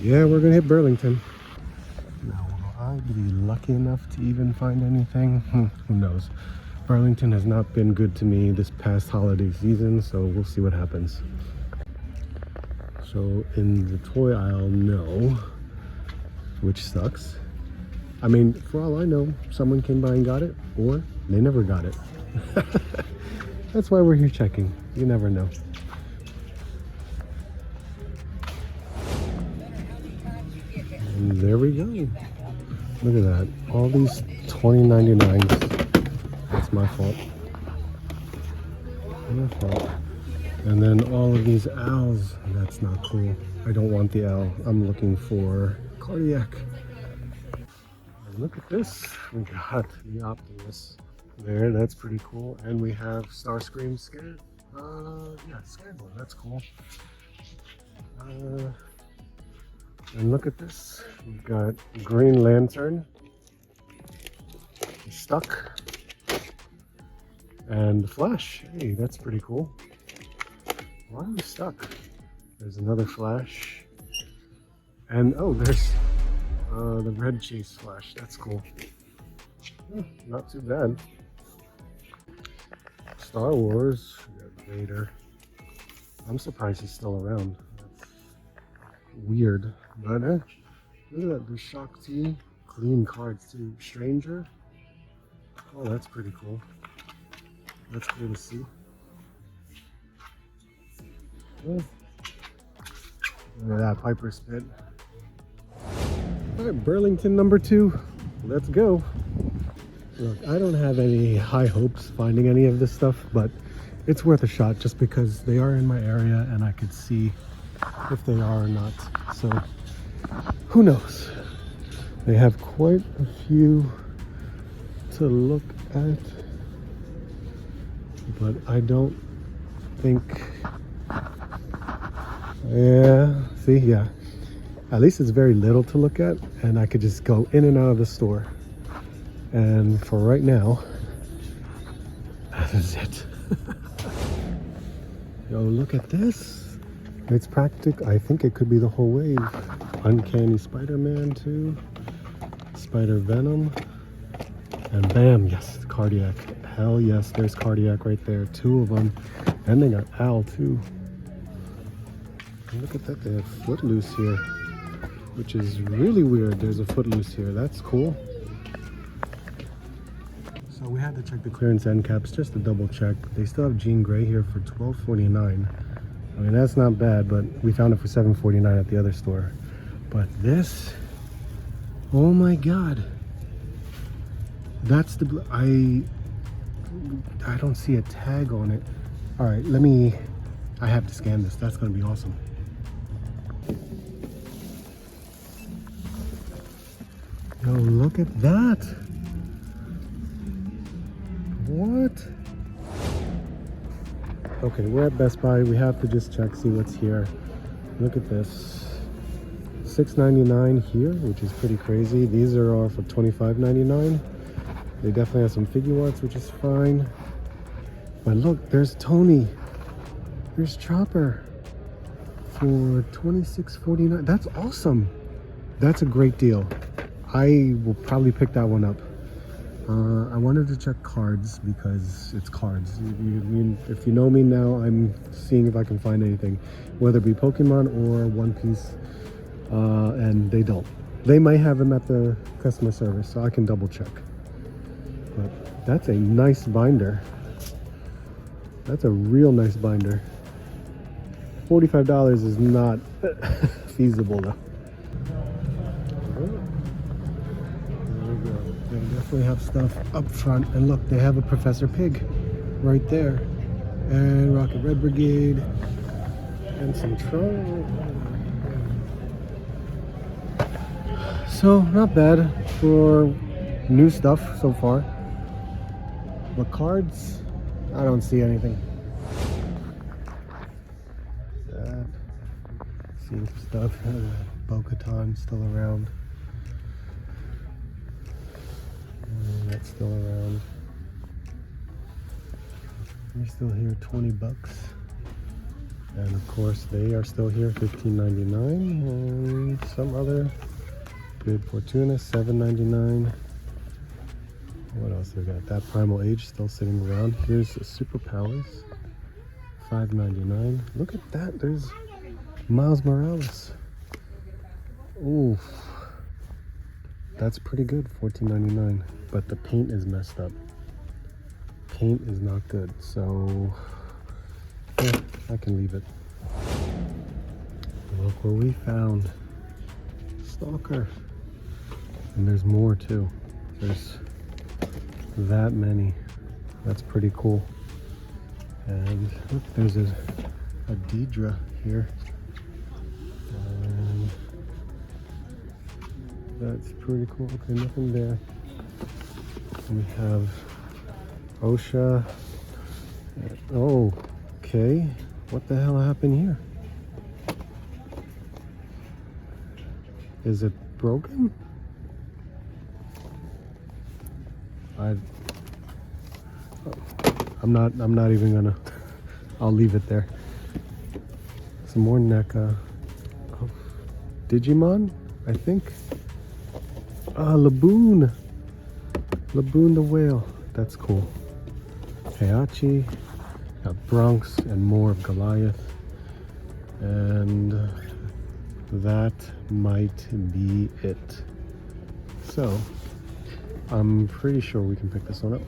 Yeah, we're gonna hit Burlington. Now, will I be lucky enough to even find anything? Who knows? Burlington has not been good to me this past holiday season, so we'll see what happens. So in the toy aisle, no, which sucks. I mean, for all I know, someone came by and got it, or they never got it. That's why we're here checking. You never know. And there we go. Look at that. All these $20.99s. That's my fault. My fault. And then all of these owls. That's not cool. I don't want the owl. I'm looking for cardiac. And look at this. We got the Optimus there. That's pretty cool. And we have Starscream scared. Yeah, scared one. That's cool. And look at this. We've got Green Lantern. Stuck. And Flash. Hey, that's pretty cool. Why are we stuck? There's another Flash. And oh, there's the Red Chase Flash. That's cool. Not too bad. Star Wars. We got Vader. I'm surprised he's still around. That's weird. But look at that. There's Shakti. Clean cards too. Stranger. Oh, that's pretty cool. That's cool to see. Yeah. Look at that Piper Spit. Alright, Burlington number 2. Let's go. Look, I don't have any high hopes finding any of this stuff, but it's worth a shot just because they are in my area and I could see if they are or not. So, who knows? They have quite a few to look at, but I don't think, yeah, see, yeah, at least it's very little to look at and I could just go in and out of the store. And for right now, that is it. Yo, look at this. It's practical. I think it could be the whole wave. Uncanny Spider-Man too. Spider-Venom. And bam, yes, cardiac. Hell yes, there's cardiac right there. 2 of them. And they got Al too. And look at that, they have Footloose here, which is really weird. There's a Footloose here. That's cool. So we had to check the clearance end caps just to double check. They still have Jean Grey here for $12.49. I mean, that's not bad, but we found it for $7.49 at the other store. But this, oh my God. That's the, I don't see a tag on it. All right, I have to scan this. That's gonna be awesome. Yo, look at that. What? Okay, we're at Best Buy. We have to just check, see what's here. Look at this. $6.99 here, which is pretty crazy. These are all for $25.99. They definitely have some figure arts, which is fine. But look, there's Tony. There's Chopper for $26.49. That's awesome. That's a great deal. I will probably pick that one up. I wanted to check cards because it's cards. If you know me now, I'm seeing if I can find anything, whether it be Pokemon or One Piece, and they don't. They might have them at the customer service, so I can double check. But that's a nice binder. That's a real nice binder. $45 is not feasible though. They definitely have stuff up front, and look, they have a Professor Pig right there, and Rocket Red Brigade, and some Tron. So not bad for new stuff so far, but cards, I don't see anything. See stuff. Bo-Katan still around. That's still around. You're still here, $20. And of course, they are still here, $15.99, and some other good Fortuna, $7.99. What else we got? That Primal Age still sitting around. Here's Superpowers, $5.99. Look at that. There's Miles Morales. Ooh, that's pretty good, $14.99. But the paint is messed up. Paint is not good, so yeah, I can leave it. Look what we found. Stalker. And there's more too. There's that many. That's pretty cool. And look, there's a Deidre here. And that's pretty cool. Okay, nothing there. And we have OSHA. Oh, okay. What the hell happened here? Is it broken? I'm not even gonna. I'll leave it there. Some more NECA. Oh, Digimon, I think. Laboon. Laboon the whale. That's cool. Heihachi. Got Bronx and more of Goliath. And that might be it. So I'm pretty sure we can pick this one up.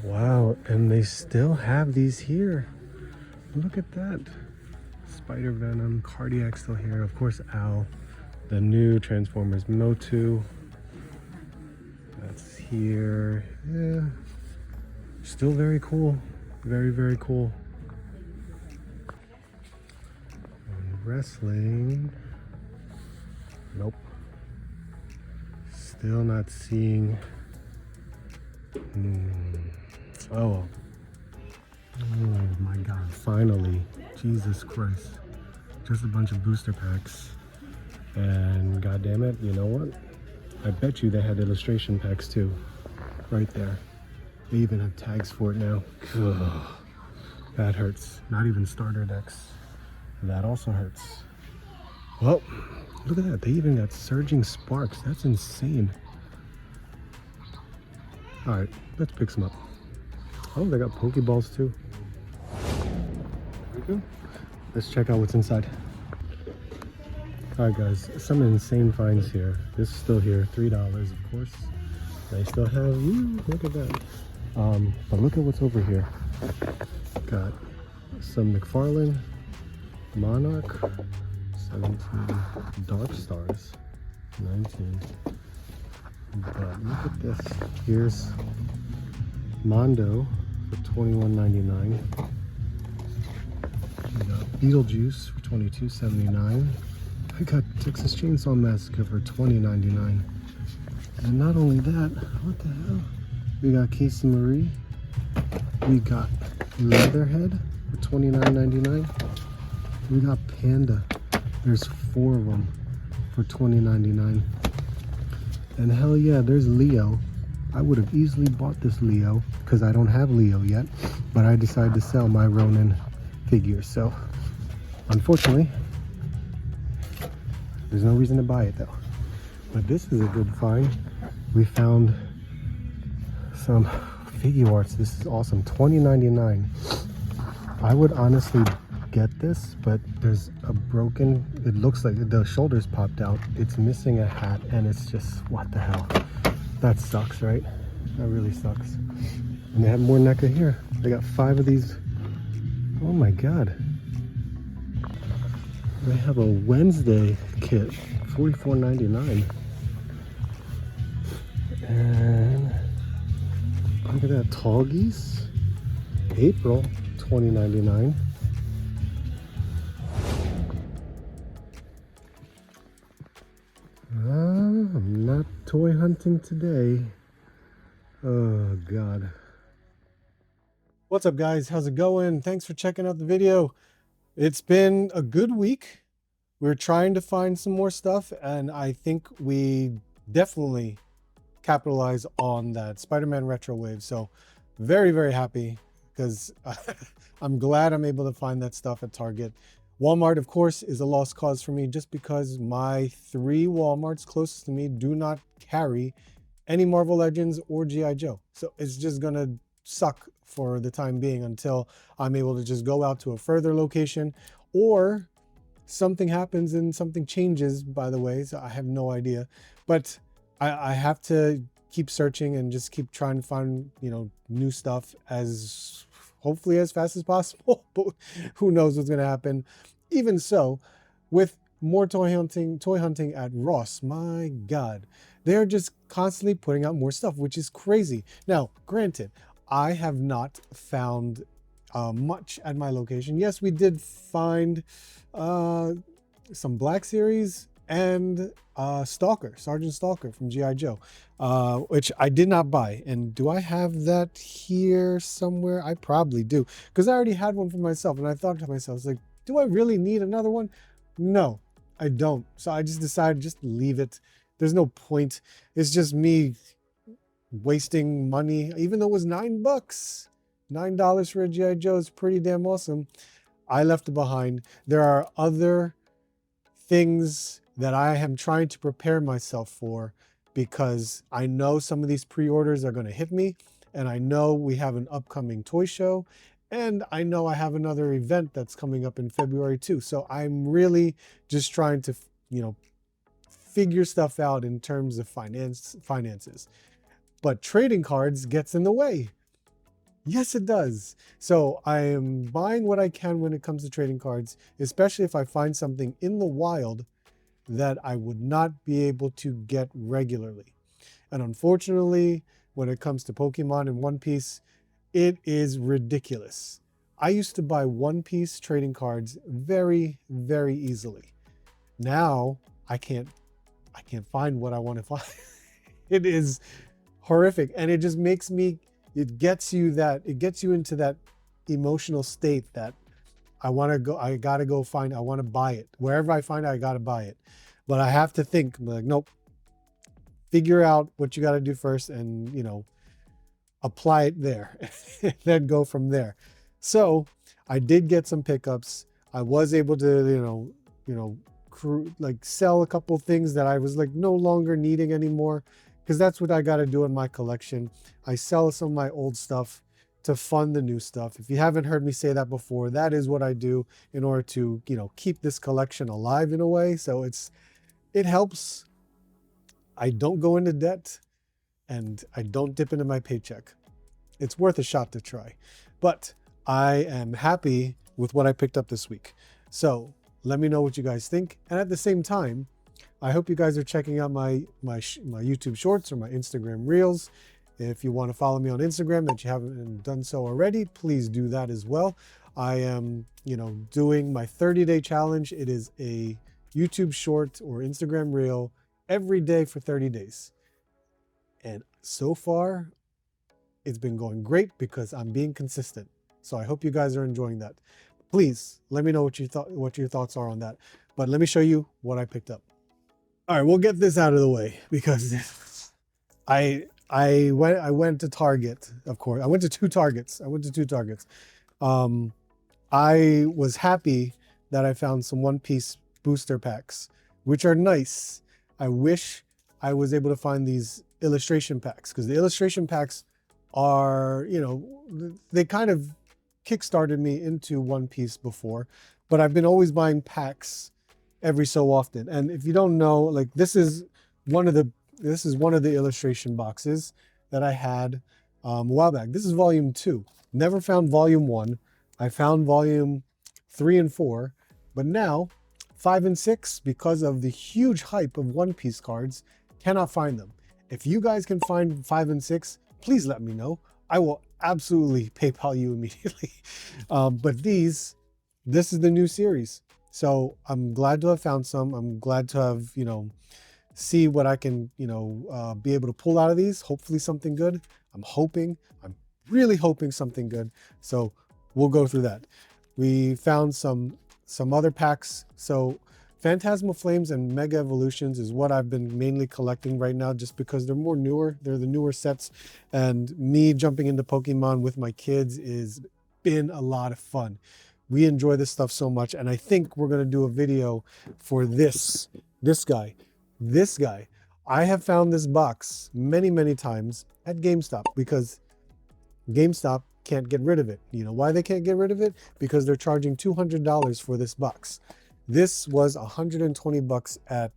Wow, and they still have these here. Look at that. Spider Venom, Cardiac still here. Of course, Al. The new Transformers Motu. That's here. Yeah. Still very cool. Very, very cool. And wrestling. Nope. Still not seeing. Oh my god, finally. Jesus Christ. Just a bunch of booster packs. And god damn it, you know what? I bet you they had illustration packs too. Right there. They even have tags for it now. Ugh, that hurts. Not even starter decks. That also hurts. Well, look at that. They even got Surging Sparks. That's insane. Alright, let's pick some up. Oh, they got Pokeballs too. There we go. Let's check out what's inside. Alright guys, some insane finds here. This is still here, $3 of course. They still have, look at that. But look at what's over here. Got some McFarlane, Monarch, 17, Dark Stars, 19. But look at this. Here's Mondo for $21.99. We got Beetlejuice for $22.79. I got Texas Chainsaw Massacre for $20.99. And not only that, what the hell? We got Casey Marie. We got Leatherhead for $29.99. We got Panda. There's 4 of them for $20.99. And hell yeah, there's Leo. I would have easily bought this Leo because I don't have Leo yet, but I decided to sell my Ronin figure. So unfortunately, there's no reason to buy it though. But this is a good find. We found some figure arts. This is awesome. $20.99. I would honestly get this, but there's a broken, it looks like the shoulders popped out. It's missing a hat and it's just, what the hell? That sucks, right? That really sucks. And they have more NECA here. They got 5 of these. Oh my god. They have a Wednesday kit, $44.99. And look at that, Tall Geese, April, $20.99. I'm not toy hunting today. Oh god. What's up guys, how's it going? Thanks for checking out the video. It's been a good week. We're trying to find some more stuff, and I think we definitely capitalize on that Spider-Man retro wave. So very, very happy. because I'm glad I'm able to find that stuff at Target. Walmart, of course, is a lost cause for me just because my 3 Walmarts closest to me do not carry any Marvel Legends or G.I. Joe. So it's just gonna suck for the time being until I'm able to just go out to a further location, or something happens and something changes, by the way, so I have no idea. But I have to keep searching and just keep trying to find, you know, new stuff as hopefully as fast as possible. But who knows what's gonna happen. Even so, with more toy hunting at Ross, my God, they're just constantly putting out more stuff, which is crazy. Now, granted, I have not found much at my location. Yes, we did find some Black Series and Stalker, Sergeant Stalker from G.I. Joe, which I did not buy. And do I have that here somewhere? I probably do, because I already had one for myself, and I thought to myself, like, do I really need another one? No, I don't. So I just decided just leave it. There's no point. It's just me wasting money, even though it was $9. $9 for a G.I. Joe is pretty damn awesome. I left it behind. There are other things that I am trying to prepare myself for, because I know some of these pre-orders are going to hit me, and I know we have an upcoming toy show, and I know I have another event that's coming up in February too. So I'm really just trying to, you know, figure stuff out in terms of finances. But trading cards gets in the way. Yes, it does. So I am buying what I can when it comes to trading cards, especially if I find something in the wild that I would not be able to get regularly. And unfortunately, when it comes to Pokemon and One Piece, it is ridiculous. I used to buy One Piece trading cards very, very easily. Now I can't find what I want to find. It is horrific, and it just makes me, it gets you into that emotional state that I gotta go find, I want to buy it. Wherever I find it, I gotta buy it. But I have to think, like, nope, figure out what you got to do first, and, you know, apply it there, then go from there. So I did get some pickups. I was able to, like sell a couple things that I was like no longer needing anymore, because that's what I got to do in my collection. I sell some of my old stuff to fund the new stuff. If you haven't heard me say that before, that is what I do in order to, you know, keep this collection alive in a way. So it helps. I don't go into debt, and I don't dip into my paycheck. It's worth a shot to try. But I am happy with what I picked up this week. So let me know what you guys think. And at the same time, I hope you guys are checking out my YouTube Shorts or my Instagram Reels. If you want to follow me on Instagram that you haven't done so already, please do that as well. I am, doing my 30-day challenge. It is a YouTube Short or Instagram Reel every day for 30 days. And so far, it's been going great because I'm being consistent. So I hope you guys are enjoying that. Please let me know what your thoughts are on that. But let me show you what I picked up. All right, we'll get this out of the way because I went to Target, of course. I went to two Targets. I was happy that I found some One Piece booster packs, which are nice. I wish I was able to find these illustration packs, because the illustration packs are, they kind of kickstarted me into One Piece before, but I've been always buying packs every so often. And if you don't know, like, this is one of the illustration boxes that I had a while back. This is volume 2. Never found volume 1. I found volume 3 and 4, but now 5 and 6, because of the huge hype of One Piece cards, cannot find them. If you guys can find 5 and 6, please let me know. I will absolutely PayPal you immediately. But this is the new series. So I'm glad to have found some. I'm glad to have, see what I can, be able to pull out of these. Hopefully something good. I'm really hoping something good. So we'll go through that. We found some other packs. So Phantasmal Flames and Mega Evolutions is what I've been mainly collecting right now, just because they're more newer. They're the newer sets, and me jumping into Pokemon with my kids is been a lot of fun. We enjoy this stuff so much, and I think we're gonna do a video for this guy. This guy. I have found this box many times at GameStop because GameStop can't get rid of it. You know why they can't get rid of it? Because they're charging $200 for this box. This was 120 bucks at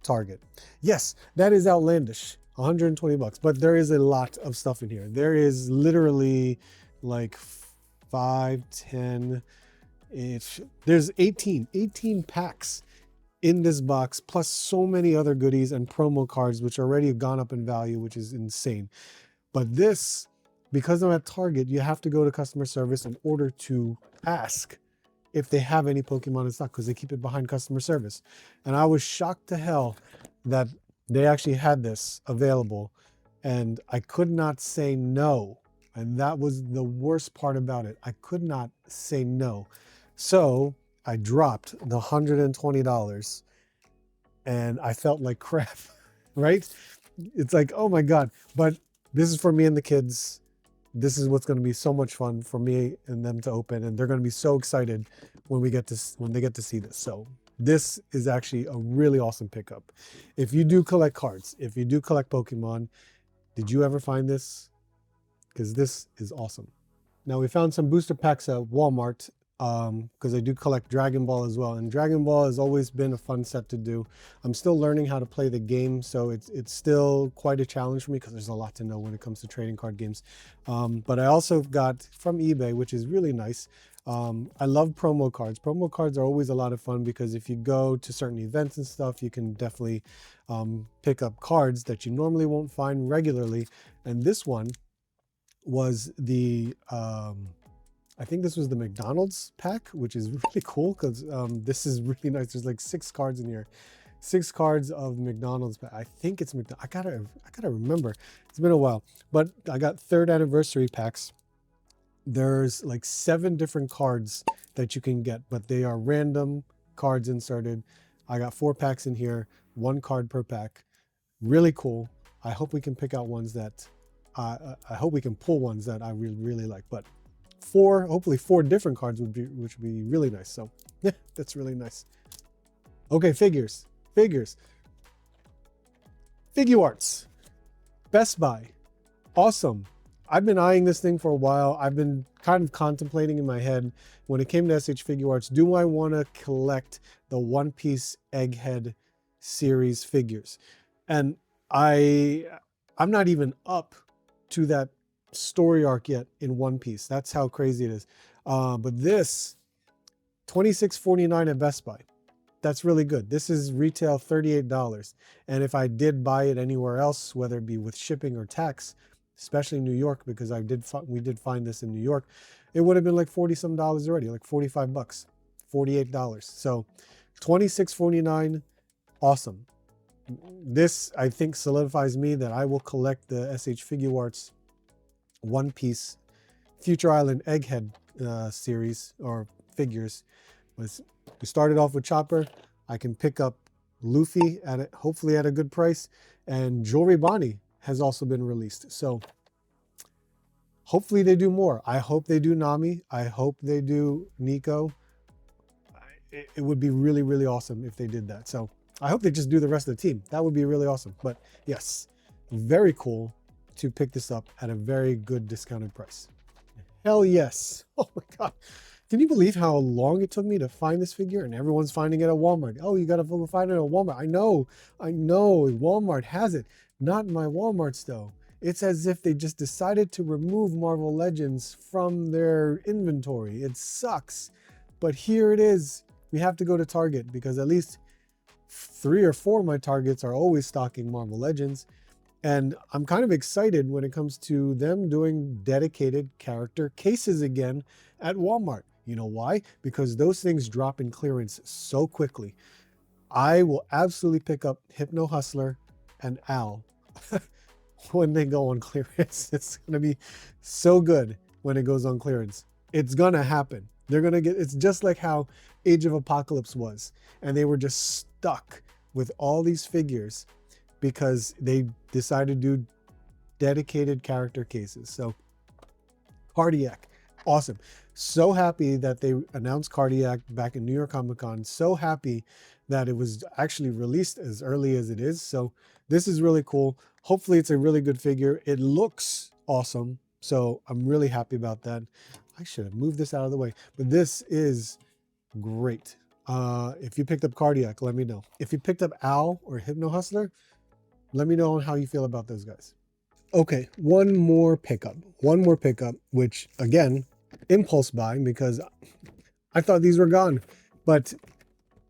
Target. Yes, that is outlandish. 120 bucks, but there is a lot of stuff in here. There is literally like 5, 10, there's 18 packs in this box, plus so many other goodies and promo cards, which already have gone up in value, which is insane. But this, because I'm at Target, you have to go to customer service in order to ask if they have any Pokemon in stock, because they keep it behind customer service. And I was shocked to hell that they actually had this available, and I could not say no. And that was the worst part about it. I could not say no. So I dropped the $120 and I felt like crap, right? It's like, oh my God. But this is for me and the kids. This is what's going to be so much fun for me and them to open, and they're going to be so excited when they get to see this. So this is actually a really awesome pickup. If you do collect cards, if you do collect Pokemon, did you ever find this? Because this is awesome. Now we found some booster packs at Walmart, because I do collect Dragon Ball as well, and Dragon Ball has always been a fun set to do. I'm still learning how to play the game, so it's still quite a challenge for me because there's a lot to know when it comes to trading card games. But I also got from eBay, which is really nice. I love promo cards. Promo cards are always a lot of fun because if you go to certain events and stuff, you can definitely pick up cards that you normally won't find regularly. And this one was the I think this was the McDonald's pack, which is really cool because this is really nice. There's like 6 cards in here, 6 cards of McDonald's pack. I think it's McDonald's. I gotta remember. It's been a while, but I got 3rd anniversary packs. There's like 7 different cards that you can get, but they are random cards inserted. I got 4 packs in here, 1 card per pack. Really cool. I hope we can pick out ones that I hope we can pull ones that I really like, but hopefully 4 different cards which would be really nice. So yeah, that's really nice. Okay, figure arts, Best Buy, awesome. I've been eyeing this thing for a while. I've been kind of contemplating in my head when it came to SH Figure Arts, do I want to collect the One Piece Egghead series figures? And I'm not even up to that story arc yet in One Piece. That's how crazy it is. But this $26.49 at Best Buy. That's really good. This is retail $38. And if I did buy it anywhere else, whether it be with shipping or tax, especially New York, because we did find this in New York, it would have been like 40 some dollars already, like 45 bucks, $48. So $26.49, awesome. This, I think, solidifies me that I will collect the SH Figure Arts One Piece Future Island Egghead series or figures. We started off with Chopper. I can pick up Luffy hopefully at a good price, and Jewelry Bonnie has also been released. So hopefully they do more. I hope they do Nami. I hope they do Nico. It would be really awesome if they did that. So I hope they just do the rest of the team. That would be really awesome. But yes, very cool to pick this up at a very good discounted price. Hell yes. Oh my God. Can you believe how long it took me to find this figure? And everyone's finding it at Walmart. Oh, you got to find it at Walmart. I know. Walmart has it. Not my Walmarts though. It's as if they just decided to remove Marvel Legends from their inventory. It sucks. But here it is. We have to go to Target because at least 3 or 4 of my Targets are always stocking Marvel Legends. And I'm kind of excited when it comes to them doing dedicated character cases again at Walmart. You know why? Because those things drop in clearance so quickly. I will absolutely pick up Hypno Hustler and Al when they go on clearance. It's going to be so good when it goes on clearance. It's going to happen. They're gonna get, it's just like how Age of Apocalypse was. And they were just stuck with all these figures because they decided to do dedicated character cases. So Cardiac, awesome. So happy that they announced Cardiac back in New York Comic Con. So happy that it was actually released as early as it is. So this is really cool. Hopefully it's a really good figure. It looks awesome. So I'm really happy about that. I should have moved this out of the way, but this is great. If you picked up Cardiac, let me know. If you picked up Owl or Hypno Hustler, let me know how you feel about those guys. Okay, one more pickup, which again, impulse buying because I thought these were gone, but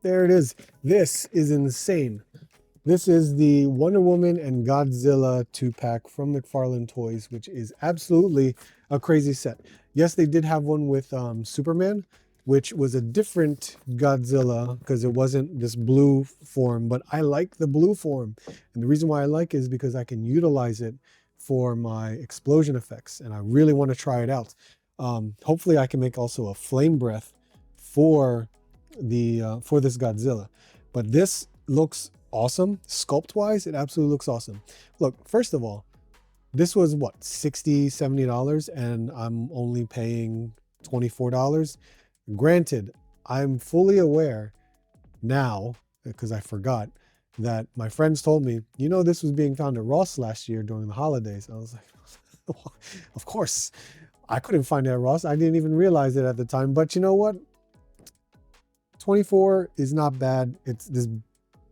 there it is. This is insane. This is the Wonder Woman and Godzilla 2-pack from McFarlane Toys, which is absolutely a crazy set. Yes, they did have one with Superman, which was a different Godzilla because it wasn't this blue form, but I like the blue form. And the reason why I like it is because I can utilize it for my explosion effects, and I really want to try it out. Hopefully I can make also a flame breath for this Godzilla. But this looks awesome. Sculpt wise, it absolutely looks awesome. Look, first of all, this was what, $60-$70, and I'm only paying $24. Granted, I'm fully aware now, because I forgot, that my friends told me, you know, this was being found at Ross last year during the holidays. I was like, of course, I couldn't find it at Ross. I didn't even realize it at the time. But you know what? 24 is not bad. It's this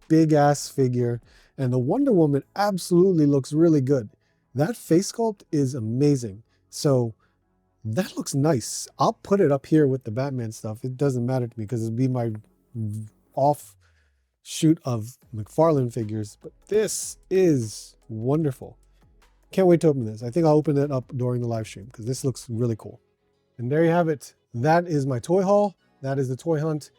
big ass figure, and the Wonder Woman absolutely looks really good. That face sculpt is amazing. So that looks nice. I'll put it up here with the Batman stuff. It doesn't matter to me because it'll be my offshoot of McFarlane figures, but this is wonderful. Can't wait to open this. I think I'll open it up during the live stream because this looks really cool. And there you have it. That is my toy haul. That is the toy hunt.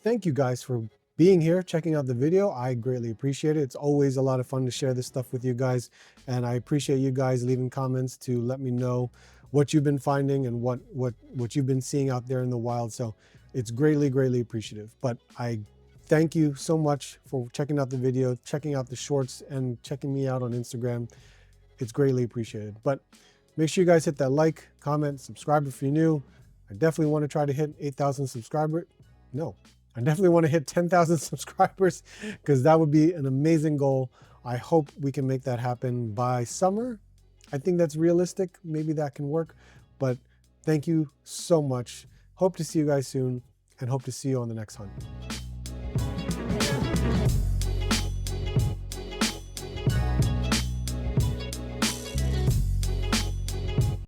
Thank you guys for being here, checking out the video. I greatly appreciate it. It's always a lot of fun to share this stuff with you guys. And I appreciate you guys leaving comments to let me know what you've been finding and what you've been seeing out there in the wild. So it's greatly, greatly appreciative. But I thank you so much for checking out the video, checking out the shorts, and checking me out on Instagram. It's greatly appreciated. But make sure you guys hit that like, comment, subscribe if you're new. I definitely want to try to hit 8,000 subscribers. No, I definitely want to hit 10,000 subscribers because that would be an amazing goal. I hope we can make that happen by summer. I think that's realistic. Maybe that can work. But thank you so much. Hope to see you guys soon and hope to see you on the next hunt.